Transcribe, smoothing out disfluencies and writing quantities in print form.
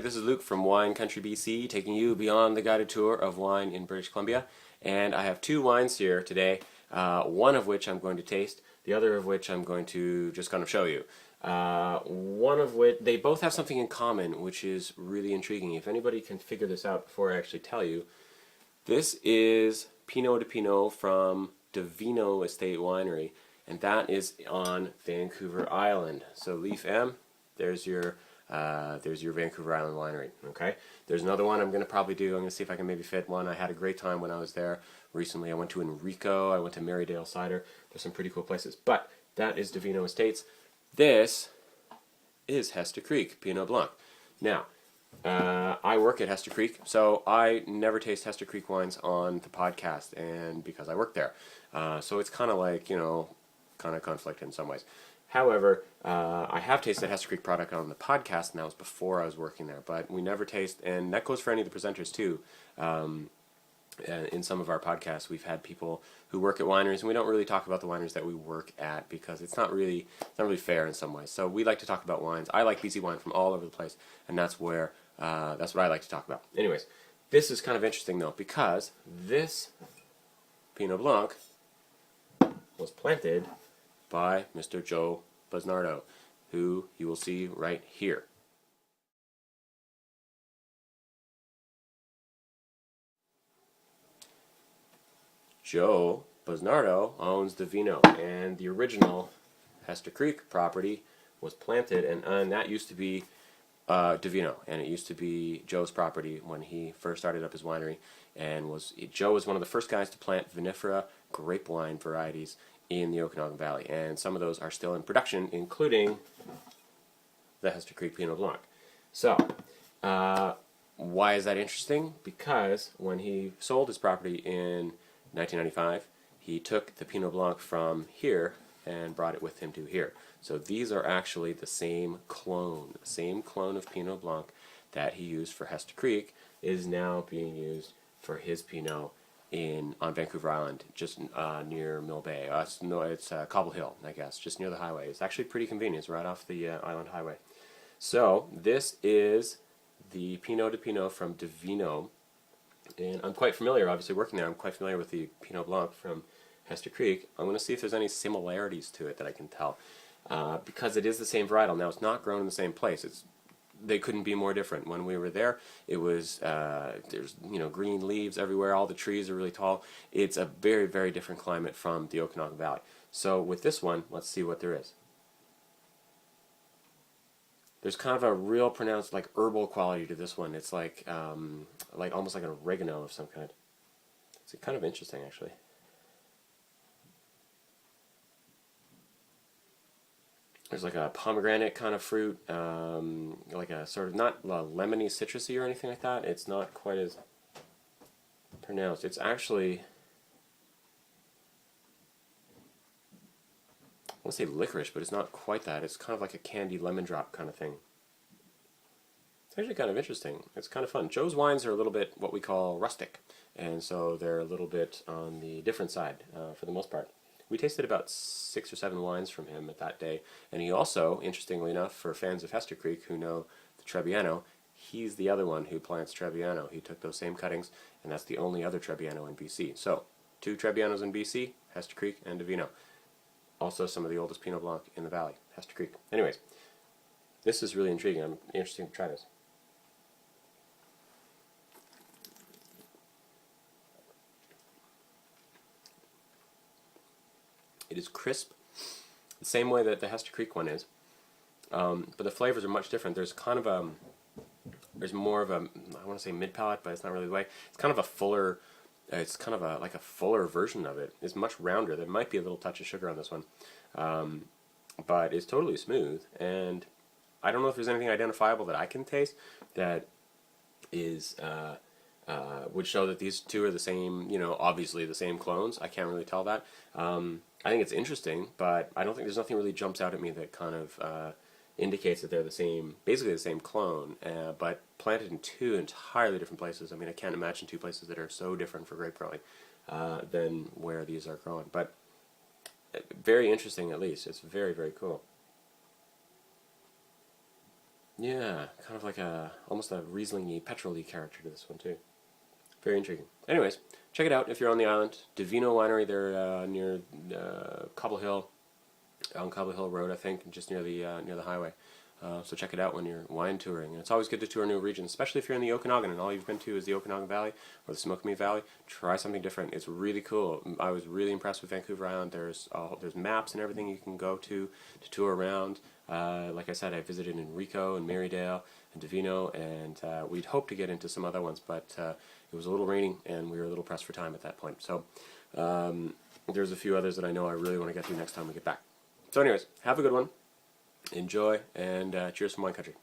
this is Luke from Wine Country, BC, taking you beyond the guided tour of wine in British Columbia. And I have two wines here today, one of which I'm going to taste, the other of which I'm going to just kind of show you. One of which, they both have something in common, which is really intriguing. If anybody can figure this out before I actually tell you, this is Pinot de Pinot from Divino Estate Winery, and that is on Vancouver Island. So Leaf M, there's your Vancouver Island winery. Okay, there's another one I'm going to probably do. I'm going to see if I can maybe fit one. I had a great time when I was there recently. I went to Enrico. I went to Marydale Cider. There's some pretty cool places. But that is Divino Estates. This is Hester Creek Pinot Blanc. Now, I work at Hester Creek, so I never taste Hester Creek wines on the podcast, and because I work there, so it's kind of like, you know, kind of conflict in some ways. However, I have tasted Hester Creek product on the podcast, and that was before I was working there. But we never taste, and that goes for any of the presenters too. In some of our podcasts, we've had people who work at wineries, and we don't really talk about the wineries that we work at because it's not really fair in some ways. So we like to talk about wines. I like BC wine from all over the place, and that's what I like to talk about. Anyways, this is kind of interesting though, because this Pinot Blanc was planted by Mr. Joe Bosnardo, who you will see right here. Joe Bosnardo owns Divino, and the original Hester Creek property was planted, and that used to be Divino, and it used to be Joe's property when he first started up his winery, and Joe was one of the first guys to plant vinifera grape wine varieties in the Okanagan Valley, and some of those are still in production, including the Hester Creek Pinot Blanc. So, why is that interesting? Because when he sold his property in 1995, he took the Pinot Blanc from here and brought it with him to here. So these are actually the same clone of Pinot Blanc that he used for Hester Creek is now being used for his Pinot on Vancouver Island, just near Mill Bay. It's Cobble Hill, I guess, just near the highway. It's actually pretty convenient. It's right off the Island Highway. So this is the Pinot de Pinot from Divino, and I'm quite familiar, obviously working there, I'm quite familiar with the Pinot Blanc from Hester Creek. I'm going to see if there's any similarities to it that I can tell, because it is the same varietal. Now, it's not grown in the same place. They couldn't be more different. When we were there, it was there's green leaves everywhere. All the trees are really tall. It's a very, very different climate from the Okanagan Valley. So with this one, let's see what there is. There's kind of a real pronounced like herbal quality to this one. It's like almost like an oregano of some kind. It's kind of interesting, actually. There's like a pomegranate kind of fruit, like a sort of not lemony, citrusy or anything like that. It's not quite as pronounced. It's actually, I want to say licorice, but it's not quite that. It's kind of like a candy lemon drop kind of thing. It's actually kind of interesting. It's kind of fun. Joe's wines are a little bit what we call rustic, and so they're a little bit on the different side for the most part. We tasted about 6 or 7 wines from him at that day, and he also, interestingly enough, for fans of Hester Creek who know the Trebbiano, he's the other one who plants Trebbiano. He took those same cuttings, and that's the only other Trebbiano in BC. So, 2 Trebbianos in BC, Hester Creek and Divino. Also some of the oldest Pinot Blanc in the valley, Hester Creek. Anyways, this is really intriguing. I'm interested to try this. It is crisp, the same way that the Hester Creek one is, but the flavors are much different. There's kind of there's more of a, I want to say mid-palate, but it's not really the way. It's kind of a fuller, like a fuller version of it. It's much rounder. There might be a little touch of sugar on this one, but it's totally smooth. And I don't know if there's anything identifiable that I can taste that is would show that these two are the same, obviously the same clones. I can't really tell that. I think it's interesting, but I don't think there's nothing really jumps out at me that kind of indicates that they're the same, basically the same clone, but planted in 2 entirely different places. I mean, I can't imagine 2 places that are so different for grape growing than where these are growing. But very interesting, at least. It's very, very cool. Yeah, kind of like almost a Riesling-y, petrol-y character to this one too. Very intriguing. Anyways, check it out if you're on the island. Divino Winery, they're near Cobble Hill, on Cobble Hill Road, I think, just near the highway. So check it out when you're wine touring. And it's always good to tour new regions, especially if you're in the Okanagan and all you've been to is the Okanagan Valley or the Smokemeat Valley. Try something different. It's really cool. I was really impressed with Vancouver Island. There's maps and everything you can go to tour around. Like I said, I visited Enrico and Marydale and Divino, and we'd hoped to get into some other ones, but it was a little raining and we were a little pressed for time at that point. So there's a few others that I know I really want to get to next time we get back. So anyways, have a good one. Enjoy, and cheers from Wine Country.